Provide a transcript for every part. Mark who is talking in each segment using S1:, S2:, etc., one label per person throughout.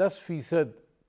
S1: 10%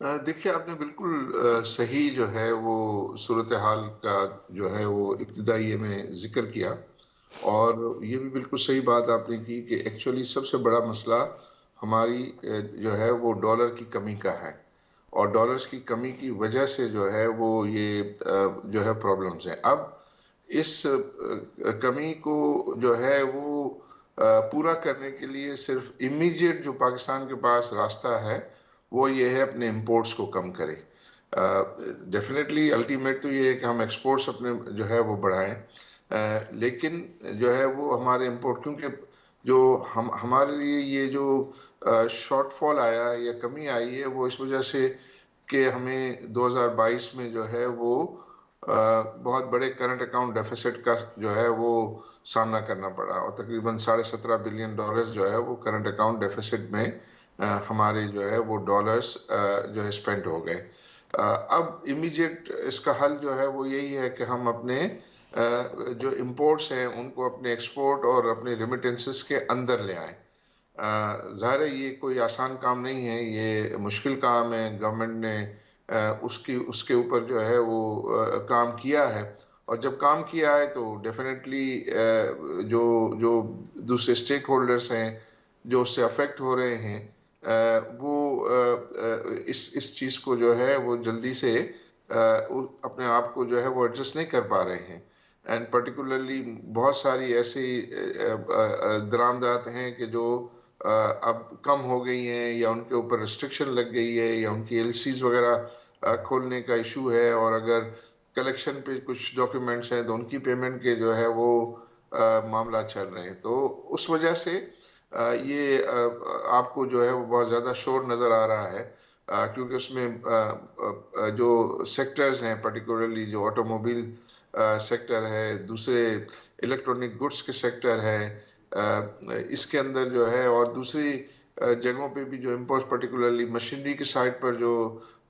S2: دیکھیے آپ نے بالکل صحیح جو ہے وہ صورتحال کا جو ہے وہ ابتدائیے میں ذکر کیا، اور یہ بھی بالکل صحیح بات آپ نے کی کہ ایکچولی سب سے بڑا مسئلہ ہماری جو ہے وہ ڈالر کی کمی کا ہے، اور ڈالرز کی کمی کی وجہ سے جو ہے وہ یہ جو ہے پرابلمز ہیں۔ اب اس کمی کو جو ہے وہ پورا کرنے کے لیے صرف امیجیٹ جو پاکستان کے پاس راستہ ہے وہ یہ ہے اپنے امپورٹس کو کم کرے۔ ڈیفینیٹلی الٹیمیٹ تو یہ ہے کہ ہم ایکسپورٹس اپنے جو ہے وہ بڑھائیں، لیکن جو ہے وہ ہمارے امپورٹ، کیونکہ جو ہمارے لیے یہ جو شارٹ فال آیا یا کمی آئی ہے وہ اس وجہ سے کہ ہمیں 2022 میں جو ہے وہ بہت بڑے کرنٹ اکاؤنٹ ڈیفیسٹ کا جو ہے وہ سامنا کرنا پڑا، اور تقریباً $17.5 بلین جو ہے وہ کرنٹ اکاؤنٹ ڈیفیسٹ میں ہمارے جو ہے وہ ڈالرز جو ہے اسپینڈ ہو گئے۔ اب امیجیٹ اس کا حل جو ہے وہ یہی ہے کہ ہم اپنے جو امپورٹس ہیں ان کو اپنے ایکسپورٹ اور اپنے ریمیٹنسز کے اندر لے آئیں۔ ظاہر ہے یہ کوئی آسان کام نہیں ہے، یہ مشکل کام ہے، گورنمنٹ نے اس کے اوپر جو ہے وہ کام کیا ہے، اور جب کام کیا ہے تو ڈیفینیٹلی جو جو دوسرے اسٹیک ہولڈرز ہیں جو اس سے افیکٹ ہو رہے ہیں وہ اس چیز کو جو ہے وہ جلدی سے اپنے آپ کو جو ہے وہ ایڈجسٹ نہیں کر پا رہے ہیں، اینڈ پرٹیکولرلی بہت ساری ایسی درآمدات ہیں کہ جو اب کم ہو گئی ہیں، یا ان کے اوپر ریسٹرکشن لگ گئی ہے، یا ان کی ایل سیز وغیرہ کھولنے کا ایشو ہے، اور اگر کلیکشن پہ کچھ ڈاکیومنٹس ہیں تو ان کی پیمنٹ کے جو ہے وہ معاملات چل رہے ہیں، تو اس وجہ سے یہ آپ کو جو ہے وہ بہت زیادہ شور نظر آ رہا ہے، کیونکہ اس میں جو سیکٹرز ہیں پرٹیکولرلی جو آٹو موبائل سیکٹر ہے، دوسرے الیکٹرانک گڈس کے سیکٹر ہے، اس کے اندر جو ہے، اور دوسری جگہوں پہ بھی جو امپورٹس پرٹیکولرلی مشینری کی سائٹ پر جو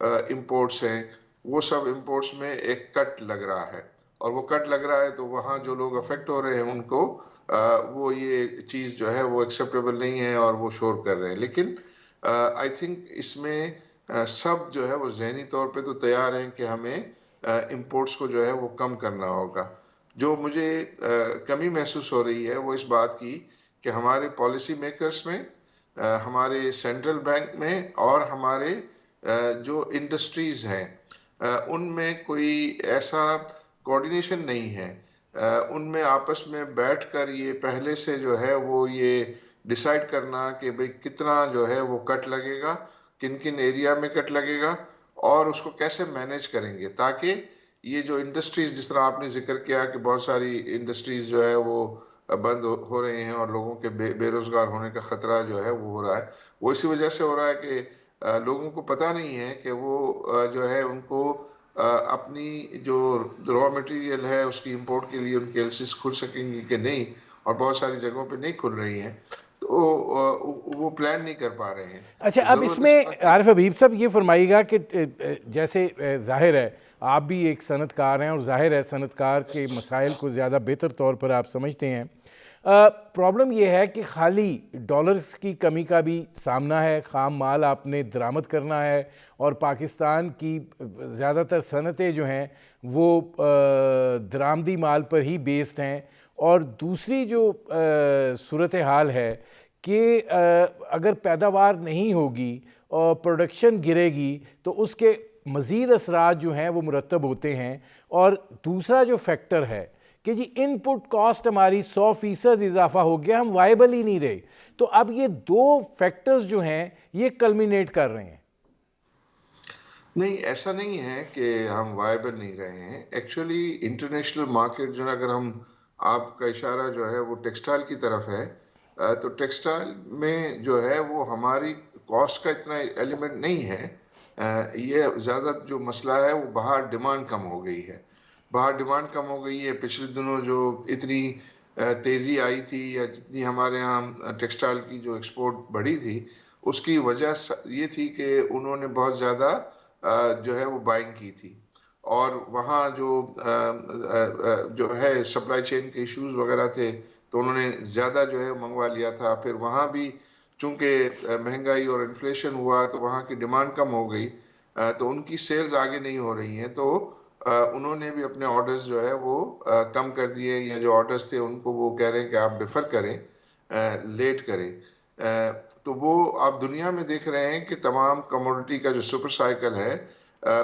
S2: امپورٹس ہیں وہ سب امپورٹس میں ایک کٹ لگ رہا ہے، اور وہ کٹ لگ رہا ہے تو وہاں جو لوگ افیکٹ ہو رہے ہیں ان کو وہ یہ چیز جو ہے وہ ایکسیپٹیبل نہیں ہے اور وہ شور کر رہے ہیں، لیکن آئی تھنک اس میں سب جو ہے وہ ذہنی طور پہ تو تیار ہیں کہ ہمیں امپورٹس کو جو ہے وہ کم کرنا ہوگا۔ جو مجھے کمی محسوس ہو رہی ہے وہ اس بات کی کہ ہمارے پالیسی میکرز میں، ہمارے سینٹرل بینک میں، اور ہمارے جو انڈسٹریز ہیں ان میں کوئی ایسا کوارڈینیشن نہیں ہے، ان میں آپس میں بیٹھ کر یہ پہلے سے جو ہے وہ یہ ڈیسائیڈ کرنا کہ بھئی کتنا جو ہے وہ کٹ لگے گا، کن کن ایریا میں کٹ لگے گا، اور اس کو کیسے مینیج کریں گے، تاکہ یہ جو انڈسٹریز، جس طرح آپ نے ذکر کیا کہ بہت ساری انڈسٹریز جو ہے وہ بند ہو رہے ہیں اور لوگوں کے بے روزگار ہونے کا خطرہ جو ہے وہ ہو رہا ہے، وہ اسی وجہ سے ہو رہا ہے کہ لوگوں کو پتہ نہیں ہے کہ وہ جو ہے ان کو اپنی جو را مٹیریل ہے اس کی امپورٹ کے لیے ان کی ایلسیز کھل سکیں گی کہ نہیں، اور بہت ساری جگہوں پہ نہیں کھل رہی ہیں، تو وہ پلان نہیں کر پا رہے ہیں۔
S1: اچھا، اب اس
S2: ضرورت
S1: میں
S2: وقت کی
S1: عارف حبیب صاحب یہ فرمائیے گا کہ جیسے ظاہر ہے آپ بھی ایک صنعت کار ہیں، اور ظاہر ہے صنعت کار کے مسائل کو زیادہ بہتر طور پر آپ سمجھتے ہیں، پرابلم یہ ہے کہ خالی ڈالرز کی کمی کا بھی سامنا ہے، خام مال آپ نے درآمد کرنا ہے، اور پاکستان کی زیادہ تر صنعتیں جو ہیں وہ درآمدی مال پر ہی بیسڈ ہیں، اور دوسری جو صورتحال ہے کہ اگر پیداوار نہیں ہوگی اور پروڈکشن گرے گی تو اس کے مزید اثرات جو ہیں وہ مرتب ہوتے ہیں، اور دوسرا جو فیکٹر ہے کہ جی ان پٹ کاسٹ ہماری 100% اضافہ ہو گیا، ہم وائبل ہی نہیں رہے، تو اب یہ دو فیکٹرز جو ہیں یہ کلمینیٹ کر رہے ہیں۔
S2: نہیں، ایسا نہیں ہے کہ ہم وائبل نہیں رہے ہیں، ایکچولی انٹرنیشنل مارکیٹ جو ہے، اگر ہم، آپ کا اشارہ جو ہے وہ ٹیکسٹائل کی طرف ہے، تو ٹیکسٹائل میں جو ہے وہ ہماری کاسٹ کا اتنا ایلیمنٹ نہیں ہے، یہ زیادہ جو مسئلہ ہے وہ باہر ڈیمانڈ کم ہو گئی ہے، باہر ڈیمانڈ کم ہو گئی ہے۔ پچھلے دنوں جو اتنی تیزی آئی تھی، یا جتنی ہمارے ہاں ٹیکسٹائل کی جو ایکسپورٹ بڑھی تھی، اس کی وجہ یہ تھی کہ انہوں نے بہت زیادہ جو ہے وہ بائنگ کی تھی، اور وہاں جو ہے سپلائی چین کے ایشوز وغیرہ تھے تو انہوں نے زیادہ جو ہے منگوا لیا تھا، پھر وہاں بھی چونکہ مہنگائی اور انفلیشن ہوا تو وہاں کی ڈیمانڈ کم ہو گئی، تو ان کی سیلز آگے نہیں ہو رہی ہیں، تو انہوں نے بھی اپنے آرڈرز جو ہے وہ کم کر دیے، یا جو آرڈرز تھے ان کو وہ کہہ رہے ہیں کہ آپ ڈیفر کریں، لیٹ کریں. تو وہ آپ دنیا میں دیکھ رہے ہیں کہ تمام کموڈٹی کا جو سپر سائیکل ہے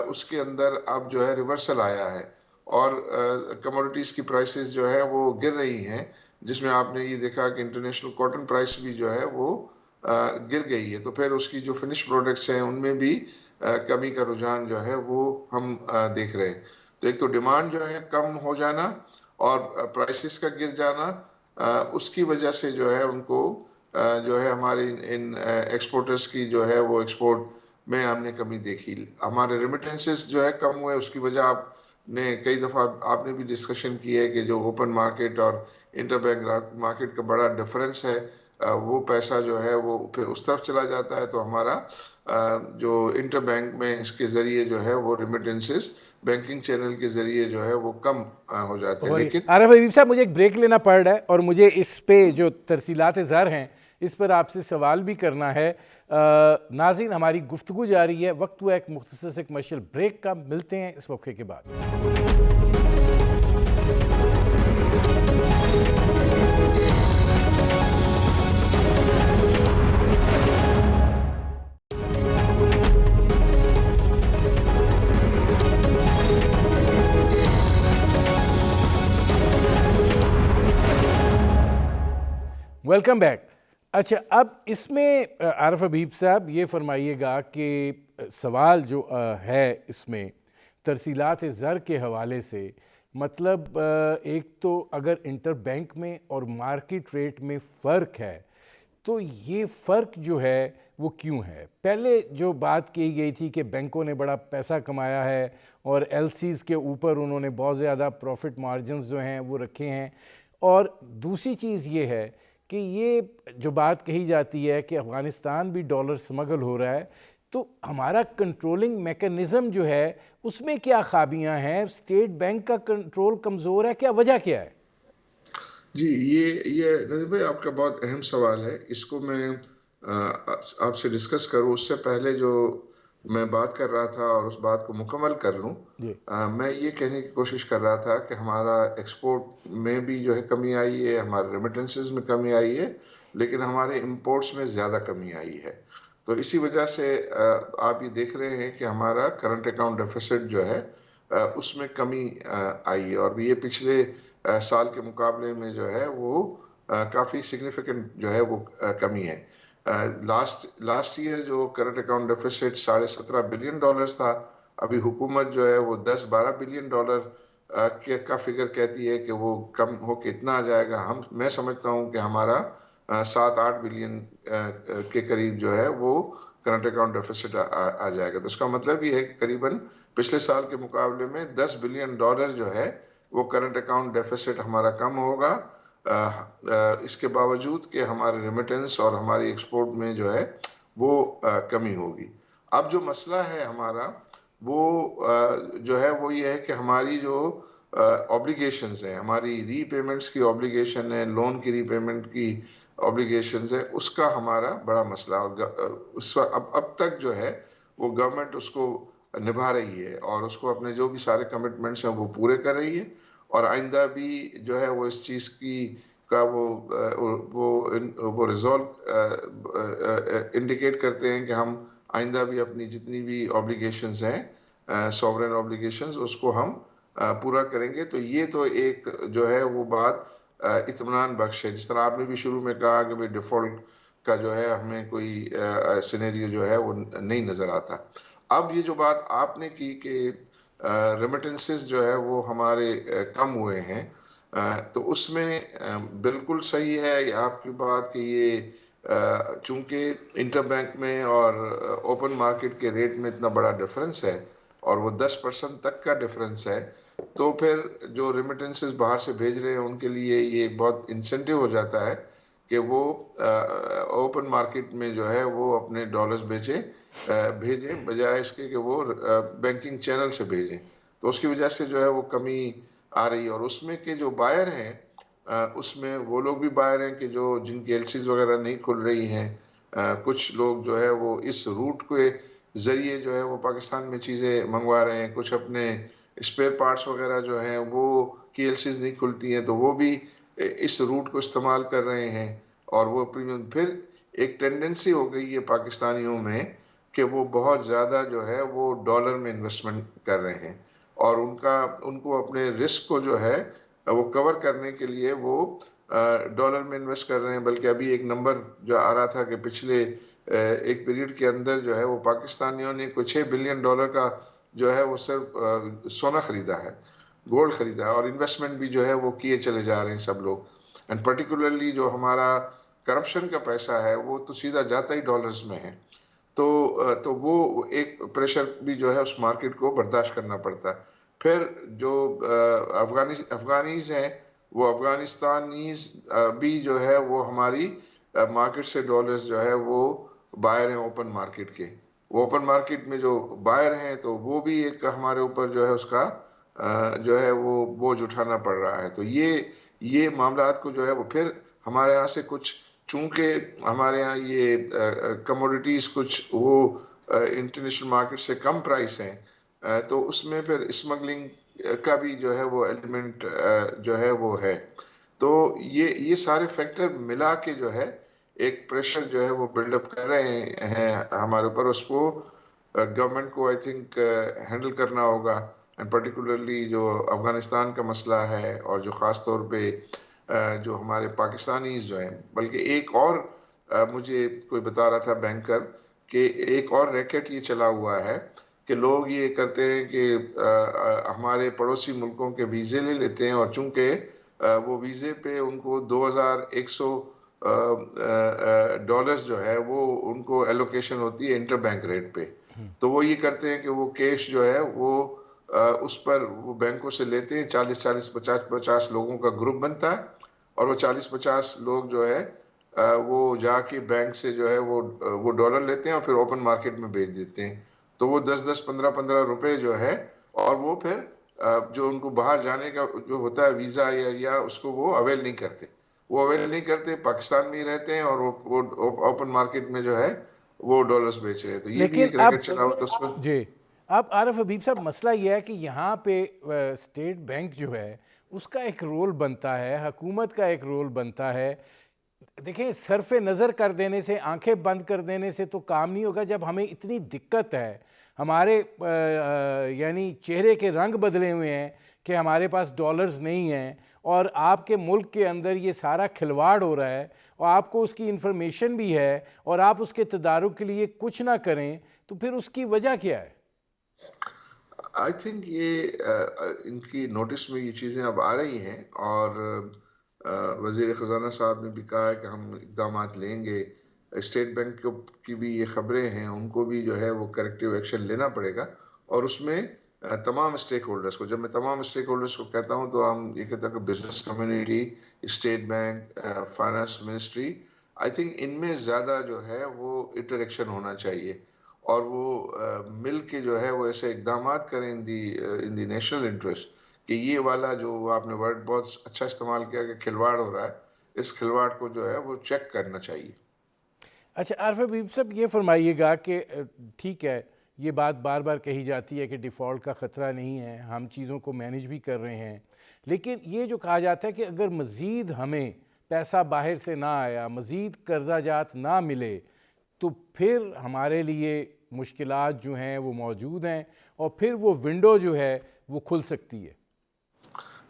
S2: اس کے اندر اب جو ہے ریورسل آیا ہے، اور کموڈٹیز کی پرائسز جو ہے وہ گر رہی ہیں، جس میں آپ نے یہ دیکھا کہ انٹرنیشنل کاٹن پرائس بھی جو ہے وہ گر گئی ہے. تو پھر اس کی جو فنش پروڈکٹس ہیں ان میں بھی کمی کا رجحان جو ہے وہ ہم دیکھ رہے ہیں. تو ایک تو ڈیمانڈ جو ہے کم ہو جانا اور پرائسز کا گر جانا، اس کی وجہ سے جو ہے ان کو جو ہے ہمارے ان ایکسپورٹرز کی جو ہے وہ ایکسپورٹ میں ہم نے کمی دیکھی. ہمارے ریمیٹنسز جو ہے کم ہوئے، اس کی وجہ آپ نے کئی دفعہ آپ نے بھی ڈسکشن کی ہے کہ جو اوپن مارکیٹ اور انٹر بینک مارکیٹ کا بڑا ڈفرنس ہے، وہ پیسہ جو ہے وہ پھر اس طرف چلا جاتا ہے. تو ہمارا جو انٹر بینک میں اس کے ذریعے جو ہے وہ ریمیٹنسز بینکنگ چینل کے ذریعے جو ہے وہ کم ہو جاتے ہیں. لیکن
S1: عارف حبیب صاحب، مجھے ایک بریک لینا پڑ رہا ہے، اور مجھے اس پہ جو ترسیلات زر ہیں اس پر آپ سے سوال بھی کرنا ہے. ناظرین، ہماری گفتگو جاری ہے، وقت ہوا ایک مختصر سے کمرشل بریک کا. ملتے ہیں اس وقفے کے بعد. Welcome back. اچھا، اب اس میں عارف حبیب صاحب یہ فرمائیے گا کہ سوال جو ہے اس میں ترسیلات زر کے حوالے سے، مطلب ایک تو اگر انٹر بینک میں اور مارکیٹ ریٹ میں فرق ہے، تو یہ فرق جو ہے وہ کیوں ہے؟ پہلے جو بات کی گئی تھی کہ بینکوں نے بڑا پیسہ کمایا ہے اور ایل سیز کے اوپر انہوں نے بہت زیادہ پروفٹ مارجنز جو ہیں وہ رکھے ہیں، اور دوسری چیز یہ ہے کہ یہ جو بات کہی جاتی ہے کہ افغانستان بھی ڈالر سمگل ہو رہا ہے، تو ہمارا کنٹرولنگ میکانزم جو ہے اس میں کیا خابیاں ہیں؟ اسٹیٹ بینک کا کنٹرول کمزور ہے کیا؟ وجہ کیا ہے؟
S2: جی، یہ نظیر بھائی آپ کا بہت اہم سوال ہے. اس کو میں آپ سے ڈسکس کروں اس سے پہلے جو میں بات کر رہا تھا اور اس بات کو مکمل کر لوں،
S1: جی
S2: میں یہ کہنے کی کوشش کر رہا تھا کہ ہمارا ایکسپورٹ میں بھی جو ہے کمی آئی ہے، ہمارے ریمیٹنسز میں کمی آئی ہے، لیکن ہمارے امپورٹس میں زیادہ کمی آئی ہے. تو اسی وجہ سے آپ یہ دیکھ رہے ہیں کہ ہمارا کرنٹ اکاؤنٹ ڈیفیسٹ جو ہے اس میں کمی آئی ہے، اور یہ پچھلے سال کے مقابلے میں جو ہے وہ کافی سگنیفیکنٹ جو ہے وہ کمی ہے. لاسٹ ایئر جو کرنٹ اکاؤنٹ ڈیفیسٹ $17.5 بلین تھا، ابھی حکومت جو ہے وہ $10-12 بلین کا فگر کہتی ہے کہ وہ کم ہو کے اتنا آ جائے گا. میں سمجھتا ہوں کہ ہمارا 7-8 بلین کے قریب جو ہے وہ کرنٹ اکاؤنٹ ڈیفیسٹ آ جائے گا. تو اس کا مطلب یہ ہے کہ قریباً پچھلے سال کے مقابلے میں $10 بلین جو ہے وہ کرنٹ اکاؤنٹ ڈیفیسٹ ہمارا کم ہوگا، اس کے باوجود کہ ہمارے ریمیٹنس اور ہماری ایکسپورٹ میں جو ہے وہ کمی ہوگی. اب جو مسئلہ ہے ہمارا وہ جو ہے وہ یہ ہے کہ ہماری جو اوبلیگیشنز ہیں، ہماری ری پیمنٹس کی اوبلیگیشن ہے، لون کی ری پیمنٹ کی اوبلیگیشنز ہے، اس کا ہمارا بڑا مسئلہ. اور اب تک جو ہے وہ گورنمنٹ اس کو نبھا رہی ہے اور اس کو اپنے جو بھی سارے کمٹمنٹس ہیں وہ پورے کر رہی ہے، اور آئندہ بھی جو ہے وہ اس چیز کی کا وہ ریزولو انڈیکیٹ کرتے ہیں کہ ہم آئندہ بھی اپنی جتنی بھی اوبلیگیشنز ہیں، سوورن اوبلیگیشنز، اس کو ہم پورا کریں گے. تو یہ تو ایک جو ہے وہ بات اطمینان بخش ہے. جس طرح آپ نے بھی شروع میں کہا کہ ڈیفالٹ کا جو ہے ہمیں کوئی سینیریو جو ہے وہ نہیں نظر آتا. اب یہ جو بات آپ نے کی کہ ریمیٹنسز جو ہے وہ ہمارے کم ہوئے ہیں، تو اس میں بالکل صحیح ہے آپ کی بات کہ یہ چونکہ انٹر بینک میں اور اوپن مارکیٹ کے ریٹ میں اتنا بڑا ڈفرنس ہے اور وہ 10% تک کا ڈفرنس ہے، تو پھر جو ریمیٹنسز باہر سے بھیج رہے ہیں ان کے لیے یہ بہت انسینٹیو ہو جاتا ہے کہ وہ اوپن مارکیٹ میں جو ہے وہ اپنے ڈالرز بھیجیں بجائے اس کے کہ وہ بینکنگ چینل سے بھیجیں. تو اس کی وجہ سے جو ہے وہ کمی آ رہی ہے. اور اس میں کہ جو بائر ہیں، اس میں وہ لوگ بھی بائر ہیں کہ جن کی ایل سیز وغیرہ نہیں کھل رہی ہیں. کچھ لوگ جو ہے وہ اس روٹ ذریعے جو ہے وہ پاکستان میں چیزیں منگوا رہے ہیں. کچھ اپنے اسپیئر پارٹس وغیرہ جو ہیں وہ کی ایل سیز نہیں کھلتی ہیں تو وہ بھی اس روٹ کو استعمال کر رہے ہیں. اور وہ پھر ایک ٹینڈنسی ہو گئی ہے پاکستانیوں میں کہ وہ بہت زیادہ جو ہے وہ ڈالر میں انویسٹمنٹ کر رہے ہیں, اور ان کو اپنے رسک کو جو ہے وہ کور کرنے کے لیے وہ ڈالر میں انویسٹ کر رہے ہیں. بلکہ ابھی ایک نمبر جو آ رہا تھا کہ پچھلے ایک پیریڈ کے اندر جو ہے وہ پاکستانیوں نے کوئی $6 بلین کا جو ہے وہ صرف سونا خریدا ہے, گولڈ خریدا ہے, اور انویسٹمنٹ بھی جو ہے وہ کیے چلے جا رہے ہیں سب لوگ. اینڈ پرٹیکولرلی جو ہمارا کرپشن کا پیسہ ہے وہ تو سیدھا جاتا ہی ڈالرز میں ہے. تو وہ ایک پریشر بھی جو ہے اس مارکیٹ کو برداشت کرنا پڑتا ہے. پھر جو افغانیز ہیں وہ افغانستانیز بھی جو ہے وہ ہماری مارکیٹ سے ڈالرز جو ہے وہ بائر ہیں اوپن مارکیٹ کے. وہ اوپن مارکیٹ میں جو بائر ہیں تو وہ بھی ایک ہمارے اوپر جو ہے اس کا جو ہے وہ بوجھ اٹھانا پڑ رہا ہے. تو یہ معاملات کو جو ہے وہ پھر ہمارے ہاں سے کچھ, چونکہ ہمارے یہاں یہ کموڈیٹیز کچھ وہ انٹرنیشنل مارکیٹ سے کم پرائس ہیں, تو اس میں پھر اسمگلنگ کا بھی جو ہے وہ ایلیمنٹ جو ہے وہ ہے. تو یہ سارے فیکٹر ملا کے جو ہے ایک پریشر جو ہے وہ بلڈ اپ کر رہے ہیں ہمارے اوپر. اس کو گورنمنٹ کو آئی تھنک ہینڈل کرنا ہوگا. اینڈ پرٹیکولرلی جو افغانستان کا مسئلہ ہے, اور جو خاص طور پہ جو ہمارے پاکستانیز جو ہیں, بلکہ ایک اور مجھے کوئی بتا رہا تھا بینکر کہ ایک اور ریکٹ یہ چلا ہوا ہے کہ لوگ یہ کرتے ہیں کہ ہمارے پڑوسی ملکوں کے ویزے لے لیتے ہیں, اور چونکہ وہ ویزے پہ ان کو $2100 جو ہے وہ ان کو ایلوکیشن ہوتی ہے انٹر بینک ریٹ پہ. تو وہ یہ کرتے ہیں کہ وہ کیش جو ہے وہ اس پر وہ بینکوں سے لیتے ہیں. 40-50 لوگوں کا گروپ بنتا ہے, اور وہ 40-50 لوگ جو ہے وہ جا کے بینک سے جو ہے وہ ڈالر لیتے ہیں اور پھر اوپن مارکیٹ میں بیچ دیتے ہیں. تو وہ 10-10 15-15 روپے جو ہے, اور وہ پھر جو ان کو باہر جانے کا جو ہوتا ہے ویزا یا اس کو وہ اویل نہیں کرتے. پاکستان میں ہی رہتے ہیں, اور وہ اوپن مارکیٹ میں جو ہے وہ ڈالرز بیچ رہے ہیں. تو یہ بھی
S1: لیکن
S2: ایک ریکٹ چلا ہوا تھا اس میں.
S1: جی اب عارف حبیب صاحب مسئلہ یہ ہے کہ یہاں پہ اسٹیٹ بینک جو ہے اس کا ایک رول بنتا ہے, حکومت کا ایک رول بنتا ہے. دیکھیں صرف نظر کر دینے سے, آنکھیں بند کر دینے سے تو کام نہیں ہوگا. جب ہمیں اتنی دقت ہے, ہمارے یعنی چہرے کے رنگ بدلے ہوئے ہیں کہ ہمارے پاس ڈالرز نہیں ہیں, اور آپ کے ملک کے اندر یہ سارا کھلواڑ ہو رہا ہے, اور آپ کو اس کی انفارمیشن بھی ہے, اور آپ اس کے تدارک کے لیے کچھ نہ کریں, تو پھر اس کی وجہ کیا ہے؟
S2: آئی تھنک یہ ان کی نوٹس میں یہ چیزیں اب آ رہی ہیں, اور وزیر خزانہ صاحب نے بھی کہا ہے کہ ہم اقدامات لیں گے. اسٹیٹ بینک کی بھی یہ خبریں ہیں, ان کو بھی جو ہے وہ کریکٹیو ایکشن لینا پڑے گا. اور اس میں تمام اسٹیک ہولڈرز کو, جب میں تمام اسٹیک ہولڈرز کو کہتا ہوں تو ہم یہ کہتے ہیں کہ business community, state bank, finance ministry, I think in میں زیادہ جو ہے وہ انٹریکشن ہونا چاہیے, اور وہ مل کے جو ہے وہ ایسے اقدامات کریں ان دی نیشنل انٹرسٹ کہ یہ والا جو آپ نے ورڈ بہت اچھا استعمال کیا کہ کھلواڑ ہو رہا ہے, اس کھلواڑ کو جو ہے وہ چیک کرنا چاہیے.
S1: اچھا عارف حبیب صاحب یہ فرمائیے گا کہ ٹھیک ہے یہ بات بار بار کہی جاتی ہے کہ ڈیفالٹ کا خطرہ نہیں ہے, ہم چیزوں کو مینیج بھی کر رہے ہیں, لیکن یہ جو کہا جاتا ہے کہ اگر مزید ہمیں پیسہ باہر سے نہ آیا, مزید قرضہ جات نہ ملے, تو پھر ہمارے لیے مشکلات جو ہیں وہ موجود ہیں, اور پھر وہ ونڈو جو ہے وہ کھل سکتی ہے.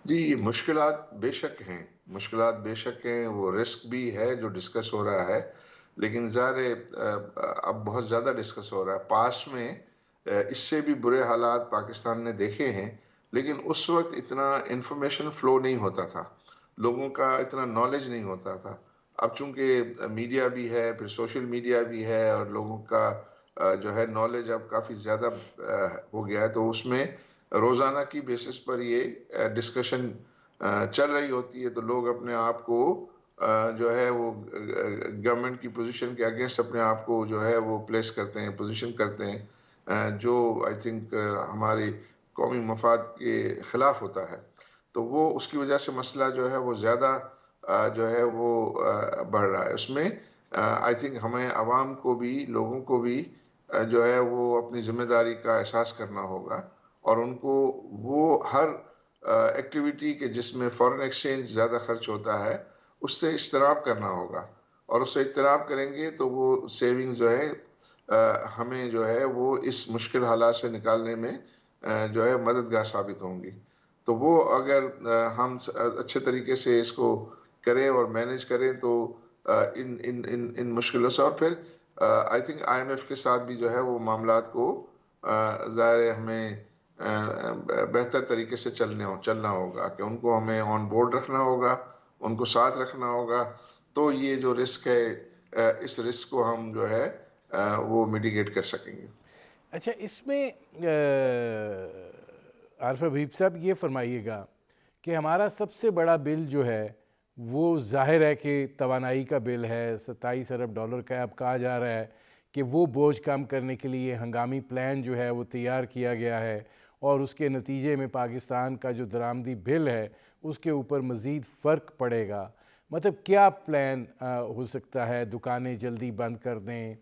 S2: جی مشکلات بے شک ہیں, وہ رسک بھی ہے جو ڈسکس ہو رہا ہے, لیکن ظاہر اب بہت زیادہ ڈسکس ہو رہا ہے. پاس میں اس سے بھی برے حالات پاکستان نے دیکھے ہیں, لیکن اس وقت اتنا انفارمیشن فلو نہیں ہوتا تھا, لوگوں کا اتنا نالج نہیں ہوتا تھا. اب چونکہ میڈیا بھی ہے, پھر سوشل میڈیا بھی ہے, اور لوگوں کا جو ہے نالج اب کافی زیادہ ہو گیا ہے, تو اس میں روزانہ کی بیسس پر یہ ڈسکشن چل رہی ہوتی ہے. تو لوگ اپنے آپ کو جو ہے وہ گورنمنٹ کی پوزیشن کے اگینسٹ اپنے آپ کو جو ہے وہ پلیس کرتے ہیں, پوزیشن کرتے ہیں, جو آئی تھنک ہمارے قومی مفاد کے خلاف ہوتا ہے. تو وہ اس کی وجہ سے مسئلہ جو ہے وہ زیادہ جو ہے وہ بڑھ رہا ہے. اس میں آئی تھنک ہمیں عوام کو بھی, لوگوں کو بھی جو ہے وہ اپنی ذمہ داری کا احساس کرنا ہوگا، اور ان کو وہ ہر ایکٹیویٹی کے جس میں فارن ایکسچینج زیادہ خرچ ہوتا ہے اس سے اجتناب کرنا ہوگا، اور اس سے اجتناب کریں گے تو وہ سیونگ جو ہے ہمیں جو ہے وہ اس مشکل حالات سے نکالنے میں جو ہے مددگار ثابت ہوں گی. تو وہ اگر ہم اچھے طریقے سے اس کو کریں اور مینیج کریں تو ان مشکلوں سے، اور پھر I think IMF کے ساتھ بھی جو ہے وہ معاملات کو ظاہر ہمیں بہتر طریقے سے چلنا ہوگا کہ ان کو ہمیں آن بورڈ رکھنا ہوگا، ان کو ساتھ رکھنا ہوگا، تو یہ جو رسک ہے اس رسک کو ہم جو ہے وہ میٹیگیٹ کر سکیں گے.
S1: اچھا، اس میں عارف حبیب صاحب یہ فرمائیے گا کہ ہمارا سب سے بڑا بل جو ہے وہ ظاہر ہے کہ توانائی کا بل ہے، 27 ارب ڈالر کا. اب کہا جا رہا ہے کہ وہ بوجھ کم کرنے کے لیے ہنگامی پلان جو ہے وہ تیار کیا گیا ہے، اور اس کے نتیجے میں پاکستان کا جو درآمدی بل ہے اس کے اوپر مزید فرق پڑے گا. مطلب کیا پلان ہو سکتا ہے؟ دکانیں جلدی بند کر دیں؟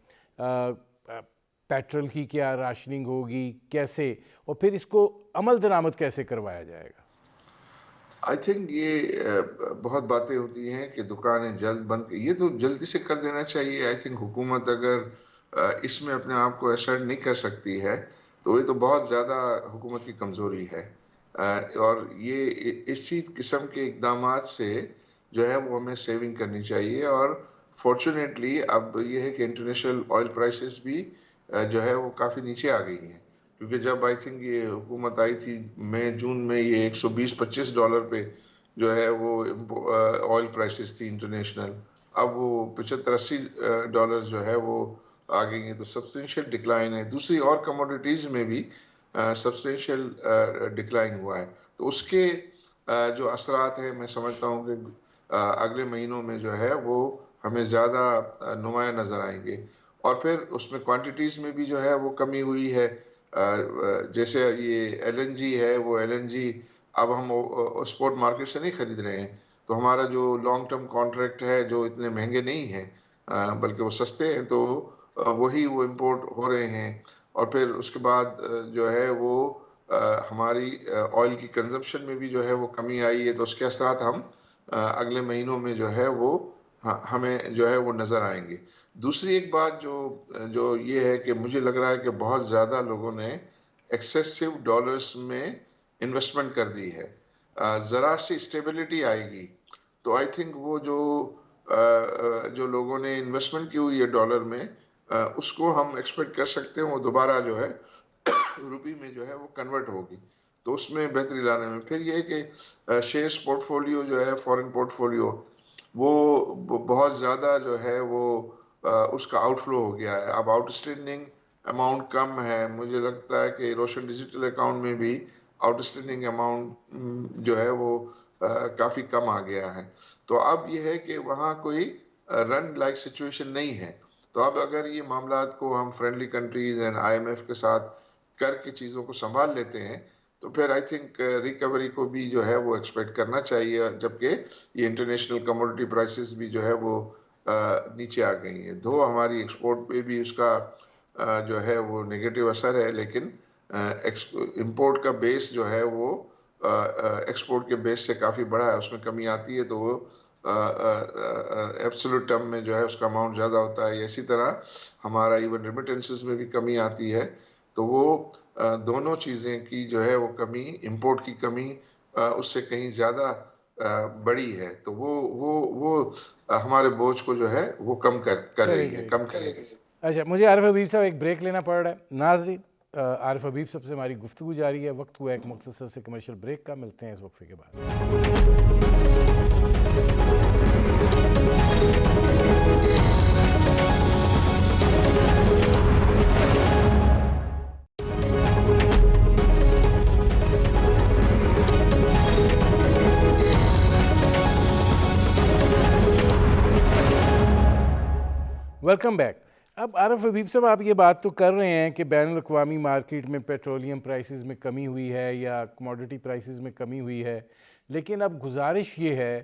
S1: پیٹرول کی کیا راشننگ ہوگی؟ کیسے؟ اور پھر اس کو عمل درآمد کیسے کروایا جائے گا؟
S2: آئی تھنک یہ بہت باتیں ہوتی ہیں کہ دکانیں جلد بند، یہ تو جلدی سے کر دینا چاہیے. آئی تھنک حکومت اگر اس میں اپنے آپ کو ایسرٹ نہیں کر سکتی ہے تو یہ تو بہت زیادہ حکومت کی کمزوری ہے. اور یہ اسی قسم کے اقدامات سے جو ہے وہ ہمیں سیونگ کرنی چاہیے. اور فارچونیٹلی اب یہ ہے کہ انٹرنیشنل آئل پرائسز بھی جو ہے وہ کافی نیچے آ گئی ہیں، کیونکہ جب آئی تھنک یہ حکومت آئی تھی جون میں، یہ 120-25 ڈالر پہ جو ہے وہ آئل پرائسز تھی انٹرنیشنل. اب وہ 75-80 ڈالر جو ہے وہ آ گئی ہیں، تو سبسٹینشیل ڈکلائن ہے. دوسری اور کموڈیٹیز میں بھی سبسٹینشیل ڈکلائن ہوا ہے. تو اس کے جو اثرات ہیں میں سمجھتا ہوں کہ اگلے مہینوں میں جو ہے وہ ہمیں زیادہ نمایاں نظر آئیں گے. اور پھر اس میں کوانٹیٹیز میں بھی جو ہے وہ کمی ہوئی ہے. جیسے یہ ایل این جی ہے، وہ ایل این جی اب ہم اسپورٹ مارکیٹ سے نہیں خرید رہے ہیں، تو ہمارا جو لانگ ٹرم کانٹریکٹ ہے جو اتنے مہنگے نہیں ہیں بلکہ وہ سستے ہیں، تو وہی وہ امپورٹ ہو رہے ہیں. اور پھر اس کے بعد جو ہے وہ ہماری آئل کی کنزمپشن میں بھی جو ہے وہ کمی آئی ہے. تو اس کے اثرات ہم اگلے مہینوں میں جو ہے وہ ہمیں جو ہے وہ نظر آئیں گے. دوسری ایک بات جو یہ ہے کہ مجھے لگ رہا ہے کہ بہت زیادہ لوگوں نے ایکسیسو ڈالرز میں انویسٹمنٹ کر دی ہے. ذرا سی اسٹیبلٹی آئے گی تو آئی تھنک وہ جو لوگوں نے انویسٹمنٹ کی ہوئی ہے ڈالر میں، اس کو ہم ایکسپیکٹ کر سکتے ہیں وہ دوبارہ جو ہے روپی میں جو ہے وہ کنورٹ ہوگی. تو اس میں بہتری لانے میں پھر یہ ہے کہ شیئرز پورٹ فولیو جو ہے فورن پورٹ فولیو وہ بہت زیادہ جو ہے وہ اس کا آؤٹ فلو ہو گیا ہے. اب آؤٹ اسٹینڈنگ اماؤنٹ کم ہے. مجھے لگتا ہے کہ روشن ڈیجیٹل اکاؤنٹ میں بھی آؤٹ اسٹینڈنگ اماؤنٹ جو ہے وہ کافی کم آ گیا ہے. تو اب یہ ہے کہ وہاں کوئی رن لائک سچویشن نہیں ہے. تو اب اگر یہ معاملات کو ہم friendly countries and IMF کے ساتھ کر کے چیزوں کو سنبھال لیتے ہیں تو پھر آئی تھنک ریکوری کو بھی جو ہے وہ ایکسپیکٹ کرنا چاہیے، جبکہ یہ انٹرنیشنل کموڈٹی پرائسز بھی جو ہے وہ نیچے آ گئی ہیں. دو ہماری ایکسپورٹ پہ بھی اس کا جو ہے وہ نیگیٹو اثر ہے، لیکن امپورٹ کا بیس جو ہے وہ ایکسپورٹ کے بیس سے کافی بڑا ہے. اس میں کمی آتی ہے تو وہ ایبسولوٹ ٹرم میں جو ہے اس کا اماؤنٹ زیادہ ہوتا ہے. اسی طرح ہمارا ایون ریمیٹنسز میں بھی کمی آتی ہے. تو وہ دونوں چیزیں کی جو ہے وہ کمی، امپورٹ کی کمی اس سے کہیں زیادہ بڑی ہے. تو وہ ہمارے بوجھ کو جو ہے وہ کم کر رہی ہے، کم کرے گی.
S1: اچھا، مجھے عارف حبیب صاحب ایک بریک لینا پڑ رہا ہے. ناظرین، عارف حبیب صاحب سے ہماری گفتگو جاری ہے. وقت ہوا ایک مختصر سے کمرشل بریک کا. ملتے ہیں اس وقفے کے بعد. Welcome back. اب عارف حبیب صاحب، آپ یہ بات تو کر رہے ہیں کہ بین الاقوامی مارکیٹ میں پیٹرولیم پرائسز میں کمی ہوئی ہے یا کموڈٹی پرائسز میں کمی ہوئی ہے، لیکن اب گزارش یہ ہے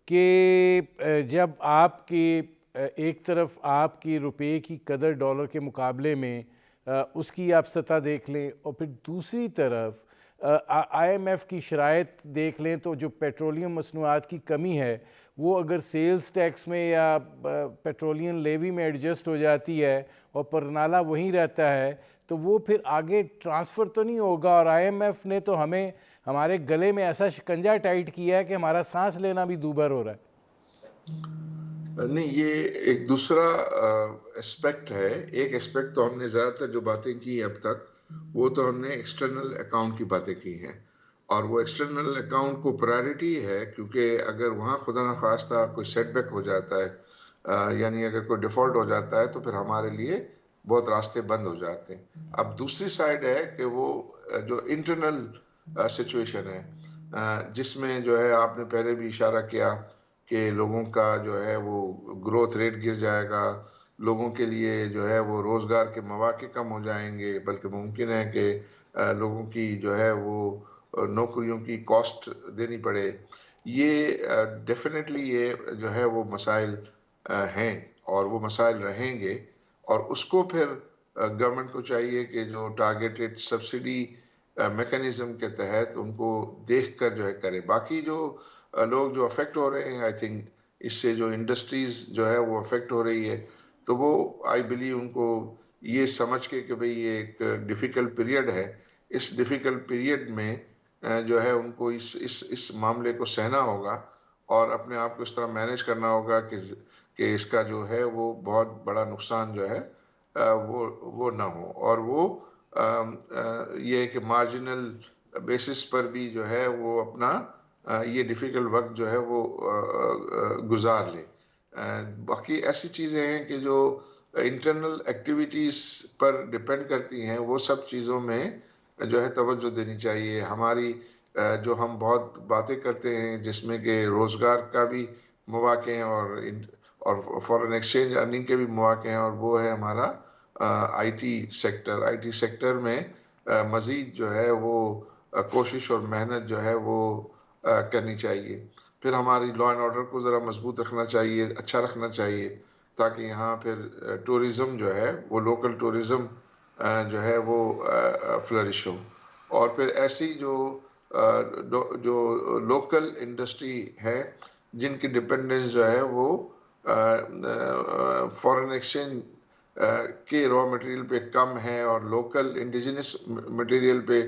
S1: کہ جب آپ کی ایک طرف آپ کی روپے کی قدر ڈالر کے مقابلے میں اس کی آپ سطح دیکھ لیں، اور پھر دوسری طرف آئی ایم ایف کی شرائط دیکھ لیں تو جو پیٹرولیم مصنوعات کی کمی ہے وہ اگر سیلز ٹیکس میں یا پیٹرولیم لیوی میں ایڈجسٹ ہو جاتی ہے اور پرنالہ وہیں رہتا ہے تو وہ پھر آگے ٹرانسفر تو نہیں ہوگا، اور آئی ایم ایف نے تو ہمیں ہمارے گلے میں ایسا شکنجہ ٹائٹ کیا ہے کہ ہمارا سانس لینا بھی دوبھر ہو رہا ہے۔
S2: نہیں، یہ ایک دوسرا اسپیکٹ ہے. ایک اسپیکٹ تو ہم نے زیادہ تر جو باتیں کی اب تک وہ تو ہم نے ایکسٹرنل اکاؤنٹ کی باتیں کی ہیں، اور وہ ایکسٹرنل اکاؤنٹ کو پرائرٹی ہے، کیونکہ اگر وہاں خدا نخواستہ کوئی سیٹ بیک ہو جاتا ہے، یعنی اگر کوئی ڈیفالٹ ہو جاتا ہے تو پھر ہمارے لیے بہت راستے بند ہو جاتے ہیں. اب دوسری سائڈ ہے کہ وہ جو انٹرنل سچویشن ہے، جس میں جو ہے آپ نے پہلے بھی اشارہ کیا کہ لوگوں کا جو ہے وہ گروتھ ریٹ گر جائے گا، لوگوں کے لیے جو ہے وہ روزگار کے مواقع کم ہو جائیں گے، بلکہ ممکن ہے کہ لوگوں کی جو ہے وہ نوکریوں کی کاسٹ دینی پڑے. یہ ڈیفینیٹلی یہ جو ہے وہ مسائل ہیں اور وہ مسائل رہیں گے، اور اس کو پھر گورنمنٹ کو چاہیے کہ جو ٹارگیٹڈ سبسڈی میکانزم کے تحت ان کو دیکھ کر جو ہے کرے. باقی جو لوگ جو افیکٹ ہو رہے ہیں، آئی تھنک اس سے جو انڈسٹریز جو ہے وہ افیکٹ ہو رہی ہے، تو وہ آئی بلیو ان کو یہ سمجھ کے کہ بھئی یہ ایک ڈیفیکلٹ پیریڈ ہے، اس ڈیفیکلٹ پیریڈ میں جو ہے ان کو اس معاملے کو سہنا ہوگا اور اپنے آپ کو اس طرح مینیج کرنا ہوگا کہ اس کا جو ہے وہ بہت بڑا نقصان جو ہے وہ نہ ہو، اور وہ یہ کہ مارجنل بیسس پر بھی جو ہے وہ اپنا یہ ڈیفیکلٹ وقت جو ہے وہ گزار لے. باقی ایسی چیزیں ہیں کہ جو انٹرنل ایکٹیویٹیز پر ڈیپینڈ کرتی ہیں، وہ سب چیزوں میں جو ہے توجہ دینی چاہیے. ہماری جو ہم بہت باتیں کرتے ہیں جس میں کہ روزگار کا بھی مواقع ہیں اور فارن ایکسچینج ارننگ کے بھی مواقع ہیں، اور وہ ہے ہمارا I T sector. I T sector میں مزید جو ہے وہ کوشش اور محنت جو ہے وہ کرنی چاہیے. پھر ہماری لا اینڈ آرڈر کو ذرا مضبوط رکھنا چاہیے، اچھا رکھنا چاہیے، تاکہ یہاں پھر ٹورزم جو ہے وہ لوکل ٹورزم جو ہے وہ فلرش ہو. اور پھر ایسی جو لوکل انڈسٹری ہے جن کی ڈپینڈنس جو ہے وہ فارن ایکسچینج کے را مٹیریل پہ کم ہے اور لوکل انڈیجنس مٹیریل پہ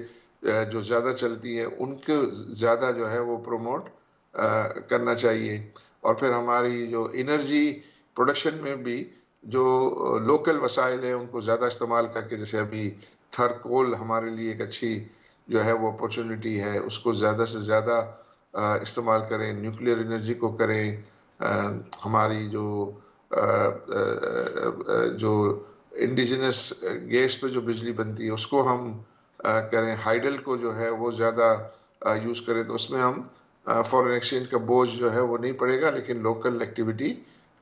S2: جو زیادہ چلتی ہے، ان کو زیادہ جو ہے وہ پروموٹ کرنا چاہیے. اور پھر ہماری جو انرجی پروڈکشن میں بھی جو لوکل وسائل ہیں ان کو زیادہ استعمال کر کے، جیسے ابھی تھر کول ہمارے لیے ایک اچھی جو ہے وہ اپورچونٹی ہے، اس کو زیادہ سے زیادہ استعمال کریں، نیوکلیر انرجی کو کریں. ہماری جو انڈیجنس گیس پہ جو بجلی بنتی ہے اس کو ہم کریں، ہائیڈل کو جو ہے وہ زیادہ یوز کریں، تو اس میں ہم فارن ایکسچینج کا بوجھ جو ہے وہ نہیں پڑے گا، لیکن لوکل ایکٹیویٹی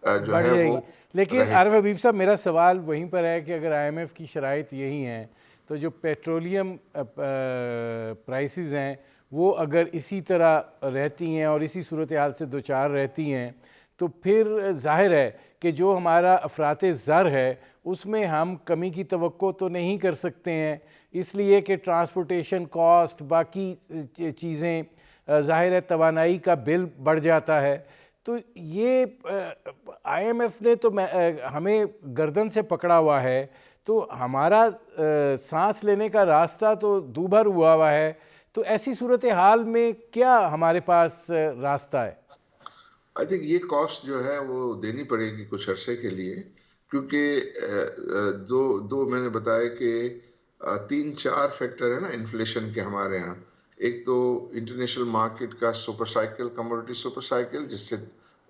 S2: جو
S1: بڑھ
S2: ہے
S1: جائے
S2: وہ
S1: گی. لیکن
S2: رہے.
S1: عارف حبیب صاحب، میرا سوال وہیں پر ہے کہ اگر آئی ایم ایف کی شرائط یہی ہیں تو جو پیٹرولیم پرائسز ہیں وہ اگر اسی طرح رہتی ہیں اور اسی صورتحال سے دوچار رہتی ہیں تو پھر ظاہر ہے کہ جو ہمارا افراط زر ہے اس میں ہم کمی کی توقع تو نہیں کر سکتے ہیں، اس لیے کہ ٹرانسپورٹیشن کاسٹ، باقی چیزیں، ظاہر ہے توانائی کا بل بڑھ جاتا ہے. تو یہ آئی ایم ایف نے تو ہمیں گردن سے پکڑا ہوا ہے، تو ہمارا سانس لینے کا راستہ تو دوبھر ہوا ہے. تو ایسی صورتحال میں کیا ہمارے پاس راستہ ہے؟
S2: آئی تھنک یہ کاسٹ جو ہے وہ دینی پڑے گی کچھ عرصے کے لیے، کیونکہ دو میں نے بتایا کہ 3-4 فیکٹر ہے نا انفلیشن کے ہمارے ہاں. ایک تو انٹرنیشنل مارکیٹ کا super cycle, commodity super cycle, جس سے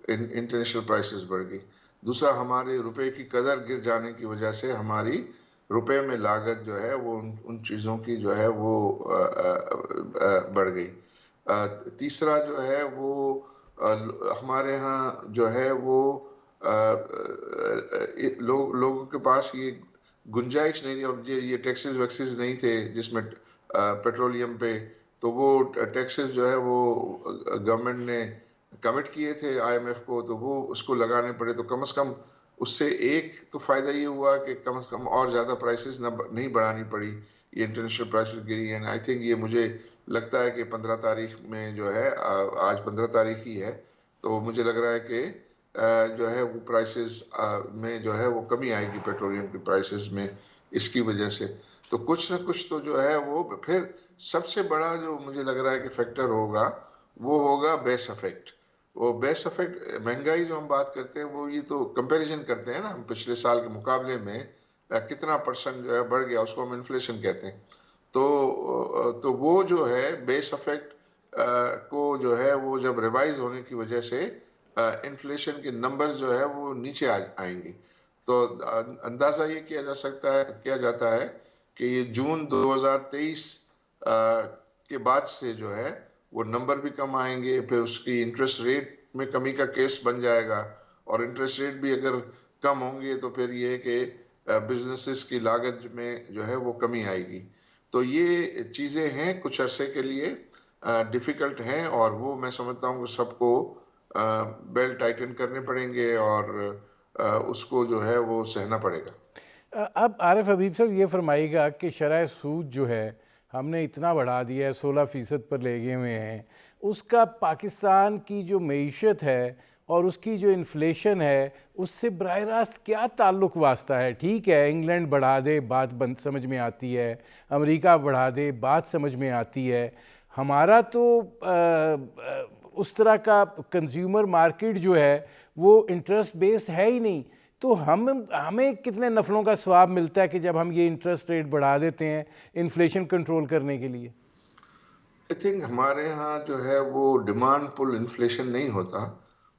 S2: انٹرنیشنل پرائسز بڑھ گئی. دوسرا ہمارے روپے کی قدر گر جانے کی وجہ سے ہماری روپے میں لاگت جو ہے وہ ان چیزوں کی جو ہے وہ بڑھ گئی. تیسرا جو ہے وہ ہمارے ہاں جو ہے وہ لوگوں کے پاس یہ گنجائش نہیں تھی، اور یہ ٹیکسز ویکسز نہیں تھے جس میں پیٹرولیم پہ، تو وہ ٹیکسز جو ہے وہ گورنمنٹ نے کمٹ کیے تھے آئی ایم ایف کو، تو وہ اس کو لگانے پڑے. تو کم از کم اس سے ایک تو فائدہ یہ ہوا کہ کم از کم اور زیادہ پرائسز نہیں بڑھانی پڑی، یہ انٹرنیشنل پرائسز گری ہیں. آئی تھنک یہ مجھے لگتا ہے کہ 15 تاریخ میں جو ہے، آج 15 تاریخ ہی ہے، تو مجھے لگ رہا ہے کہ جو ہے وہ پرائسز میں جو ہے وہ کمی آئے گی پیٹرولیم کی پرائسز میں اس کی وجہ سے. تو کچھ نہ کچھ تو جو ہے وہ پھر سب سے بڑا جو مجھے لگ رہا ہے کہ فیکٹر ہوگا وہ ہوگا بیس افیکٹ. وہ بیس افیکٹ، مہنگائی جو ہم بات کرتے ہیں وہ یہ تو کمپیریزن کرتے ہیں نا ہم پچھلے سال کے مقابلے میں کتنا پرسنٹ جو ہے بڑھ گیا، اس کو ہم انفلیشن کہتے ہیں. تو وہ جو ہے بیس افیکٹ کو جو ہے وہ جب ریوائز ہونے کی وجہ سے انفلیشن کے نمبر جو ہے وہ نیچے آئیں گے. تو اندازہ یہ کیا جاتا ہے کہ یہ جون 2023 کے بعد سے جو ہے وہ نمبر بھی کم آئیں گے، پھر اس کی انٹرسٹ ریٹ میں کمی کا کیس بن جائے گا، اور انٹرسٹ ریٹ بھی اگر کم ہوں گے تو پھر یہ کہ بزنسز کی لاگت میں جو ہے وہ کمی آئے گی. تو یہ چیزیں ہیں کچھ عرصے کے لیے ڈیفیکلٹ ہیں، اور وہ میں سمجھتا ہوں کہ سب کو بیلٹ ٹائٹن کرنے پڑیں گے، اور اس کو جو ہے وہ سہنا پڑے گا.
S1: اب عارف حبیب صاحب یہ فرمائیے گا کہ شرح سود جو ہے ہم نے اتنا بڑھا دیا ہے، 16% پر لے گئے ہوئے ہیں، اس کا پاکستان کی جو معیشت ہے اور اس کی جو انفلیشن ہے اس سے براہ راست کیا تعلق واسطہ ہے؟ ٹھیک ہے انگلینڈ بڑھا دے بات سمجھ میں آتی ہے، امریکہ بڑھا دے بات سمجھ میں آتی ہے، ہمارا تو اس طرح کا کنزیومر مارکیٹ جو ہے وہ انٹرسٹ بیسڈ ہے ہی نہیں. تو ہمیں کتنے نفلوں کا ثواب ملتا ہے کہ جب ہم یہ انٹرسٹ ریٹ بڑھا دیتے ہیں انفلیشن کنٹرول کرنے کے لیے؟
S2: آئی تھنک ہمارے ہاں جو ہے وہ ڈیمانڈ پل انفلیشن نہیں ہوتا،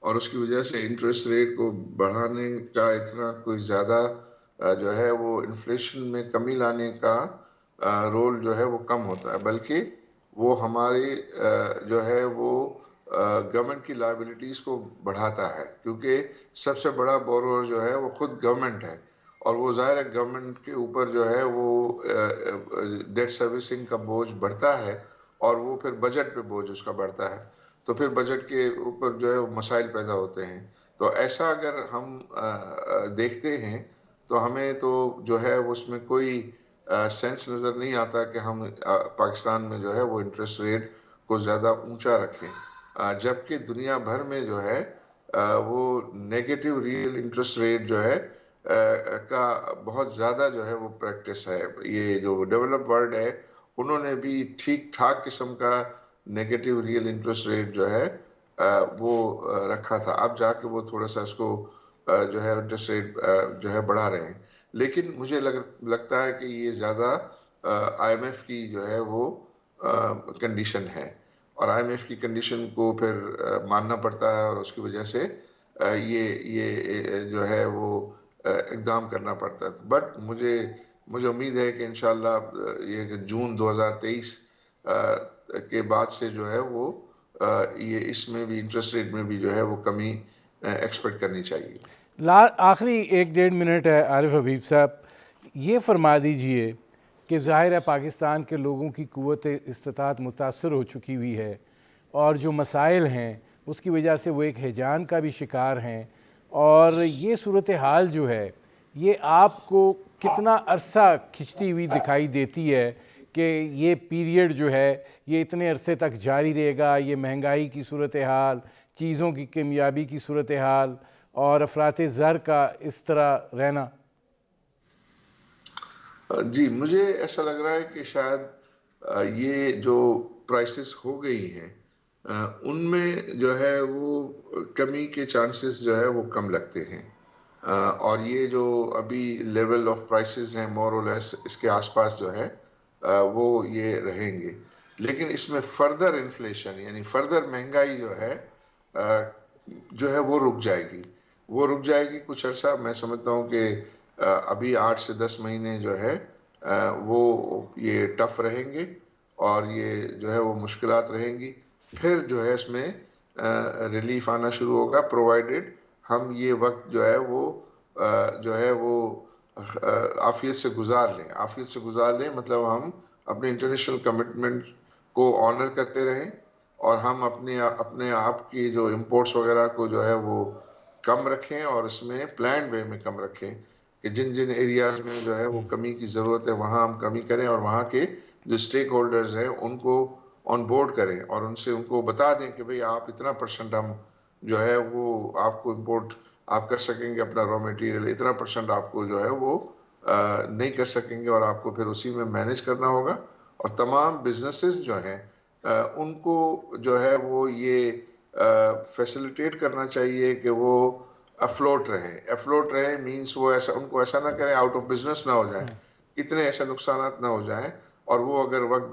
S2: اور اس کی وجہ سے انٹرسٹ ریٹ کو بڑھانے کا اتنا کوئی زیادہ جو ہے وہ انفلیشن میں کمی لانے کا رول جو ہے وہ کم ہوتا ہے، بلکہ وہ ہماری جو ہے وہ گورنمنٹ کی لائبلٹیز کو بڑھاتا ہے، کیونکہ سب سے بڑا بورور جو ہے وہ خود گورنمنٹ ہے، اور وہ ظاہر ہے گورنمنٹ کے اوپر جو ہے وہ ڈیٹ سروسنگ کا بوجھ بڑھتا ہے، اور وہ پھر بجٹ پہ بوجھ اس کا بڑھتا ہے، تو پھر بجٹ کے اوپر جو ہے وہ مسائل پیدا ہوتے ہیں. تو ایسا اگر ہم دیکھتے ہیں تو ہمیں تو جو ہے اس میں کوئی سینس نظر نہیں آتا کہ ہم پاکستان میں جو ہے وہ انٹرسٹ ریٹ کو زیادہ اونچا رکھیں، جبکہ دنیا بھر میں جو ہے وہ نیگیٹو ریئل انٹرسٹ ریٹ جو ہے کا بہت زیادہ جو ہے وہ پریکٹس ہے. یہ جو ڈیولپ ورلڈ ہے انہوں نے بھی ٹھیک ٹھاک قسم کا نیگیٹو ریئل انٹرسٹ ریٹ جو ہے وہ رکھا تھا. اب جا کے وہ تھوڑا سا اس کو جو ہے انٹرسٹ ریٹ جو ہے بڑھا رہے ہیں، لیکن مجھے لگتا ہے کہ یہ زیادہ آئی ایم ایف کی جو ہے وہ کنڈیشن ہے، اور آئی ایم ایف کی کنڈیشن کو پھر ماننا پڑتا ہے، اور اس کی وجہ سے یہ جو ہے وہ اقدام کرنا پڑتا ہے. بٹ مجھے امید ہے کہ انشاءاللہ یہ کہ جون 2023 کے بعد سے جو ہے وہ یہ اس میں بھی انٹرسٹ ریٹ میں بھی جو ہے وہ کمی ایکسپیکٹ کرنی چاہیے.
S1: آخری 1-1.5 منٹ ہے عارف حبیب صاحب، یہ فرما دیجئے کہ ظاہر ہے پاکستان کے لوگوں کی قوت استطاعت متاثر ہو چکی ہوئی ہے، اور جو مسائل ہیں اس کی وجہ سے وہ ایک ہیجان کا بھی شکار ہیں، اور یہ صورتحال جو ہے یہ آپ کو کتنا عرصہ کھنچتی ہوئی دکھائی دیتی ہے کہ یہ پیریڈ جو ہے یہ اتنے عرصے تک جاری رہے گا؟ یہ مہنگائی کی صورتحال، چیزوں کی کمیابی کی صورتحال اور افراط زر کا اس طرح رہنا.
S2: جی مجھے ایسا لگ رہا ہے کہ شاید یہ جو پرائسز ہو گئی ہیں ان میں جو ہے وہ کمی کے چانسز جو ہے وہ کم لگتے ہیں، اور یہ جو ابھی لیول آف پرائسز ہیں مور اور لیس اس کے آس پاس جو ہے وہ یہ رہیں گے. لیکن اس میں فردر انفلیشن یعنی فردر مہنگائی جو ہے وہ رک جائے گی کچھ عرصہ. میں سمجھتا ہوں کہ ابھی 8 سے 10 مہینے جو ہے وہ یہ ٹف رہیں گے، اور یہ جو ہے وہ مشکلات رہیں گی. پھر جو ہے اس میں ریلیف آنا شروع ہوگا، پرووائڈڈ ہم یہ وقت جو ہے وہ عافیت سے گزار لیں. مطلب ہم اپنے انٹرنیشنل کمٹمنٹ کو آنر کرتے رہیں، اور ہم اپنے آپ کی جو امپورٹس وغیرہ کو جو ہے وہ کم رکھیں اور اس میں پلان وے میں کم رکھیں کہ جن جن ایریاز میں جو ہے وہ کمی کی ضرورت ہے وہاں ہم کمی کریں اور وہاں کے جو سٹیک ہولڈرز ہیں ان کو آن بورڈ کریں اور ان سے ان کو بتا دیں کہ بھئی آپ اتنا پرسنٹ ہم جو ہے وہ آپ کو امپورٹ آپ کر سکیں گے اپنا را میٹیریل، اتنا پرسنٹ آپ کو جو ہے وہ نہیں کر سکیں گے اور آپ کو پھر اسی میں مینیج کرنا ہوگا. اور تمام بزنسز جو ہیں ان کو جو ہے وہ یہ فیسیلیٹیٹ کرنا چاہیے کہ وہ افلوٹ رہیں مینس وہ ایسا ان کو ایسا نہ کریں آؤٹ آف بزنس نہ ہو جائیں، اتنے ایسے نقصانات نہ ہو جائیں اور وہ اگر وقت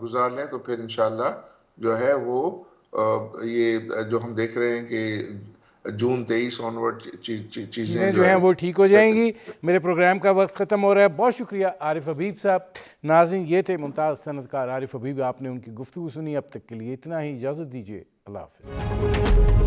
S2: گزار لیں تو پھر انشاءاللہ جو ہے وہ یہ جو ہم دیکھ رہے ہیں کہ جون 23 آنورڈ چیزیں
S1: جو
S2: جو
S1: ہیں
S2: ہے
S1: وہ ٹھیک ہو جائیں گی. میرے پروگرام کا وقت ختم ہو رہا ہے. بہت شکریہ عارف حبیب صاحب. ناظرین یہ تھے ممتاز صنعت کار عارف حبیب. آپ نے ان کی گفتگو سنی. اب تک کے لیے اتنا ہی. اجازت دیجیے. اللہ حافظ.